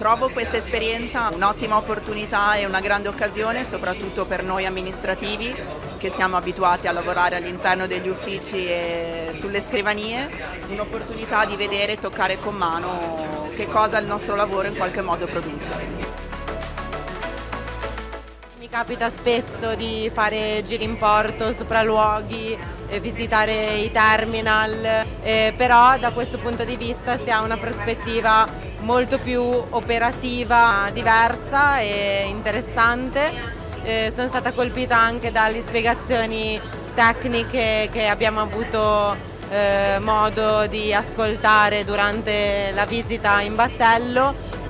Trovo questa esperienza un'ottima opportunità e una grande occasione, soprattutto per noi amministrativi che siamo abituati a lavorare all'interno degli uffici e sulle scrivanie, un'opportunità di vedere e toccare con mano che cosa il nostro lavoro in qualche modo produce. Mi capita spesso di fare giri in porto, sopralluoghi, visitare i terminal, però da questo punto di vista si ha una prospettiva molto più operativa, diversa e interessante. Sono stata colpita anche dalle spiegazioni tecniche che abbiamo avuto modo di ascoltare durante la visita in battello.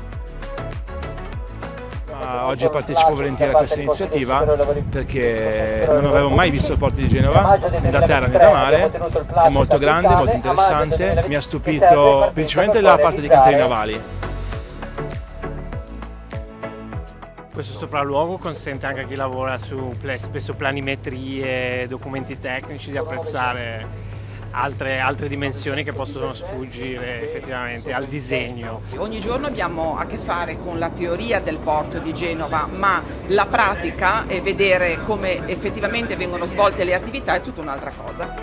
Oggi partecipo volentieri a questa iniziativa perché non avevo mai visto il porto di Genova, né da terra né da mare, è molto grande, molto interessante, mi ha stupito principalmente la parte dei cantieri navali. Questo sopralluogo consente anche a chi lavora su spesso planimetrie, documenti tecnici di apprezzare altre dimensioni che possono sfuggire effettivamente al disegno. Ogni giorno abbiamo a che fare con la teoria del porto di Genova, ma la pratica e vedere come effettivamente vengono svolte le attività è tutta un'altra cosa.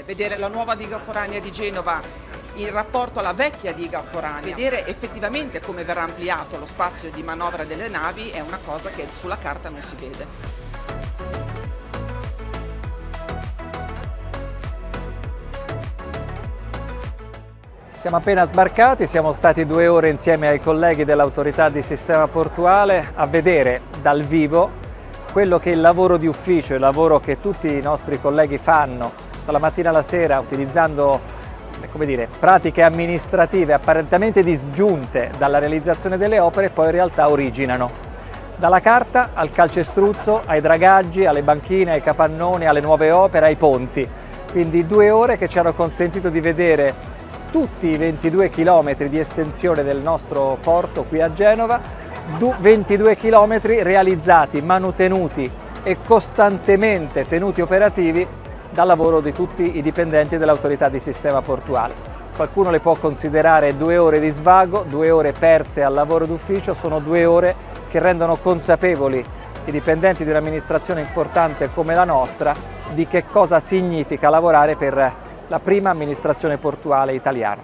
Vedere la nuova diga foranea di Genova in rapporto alla vecchia diga foranea, vedere effettivamente come verrà ampliato lo spazio di manovra delle navi è una cosa che sulla carta non si vede. Siamo appena sbarcati, siamo stati 2 ore insieme ai colleghi dell'autorità di sistema portuale a vedere dal vivo quello che è il lavoro di ufficio, il lavoro che tutti i nostri colleghi fanno dalla mattina alla sera utilizzando pratiche amministrative apparentemente disgiunte dalla realizzazione delle opere e poi in realtà originano. Dalla carta al calcestruzzo, ai dragaggi, alle banchine, ai capannoni, alle nuove opere, ai ponti. Quindi 2 ore che ci hanno consentito di vedere tutti i 22 km di estensione del nostro porto qui a Genova, 22 km realizzati, manutenuti e costantemente tenuti operativi dal lavoro di tutti i dipendenti dell'autorità di sistema portuale. Qualcuno le può considerare 2 ore di svago, 2 ore perse al lavoro d'ufficio, sono 2 ore che rendono consapevoli i dipendenti di un'amministrazione importante come la nostra di che cosa significa lavorare per la prima amministrazione portuale italiana.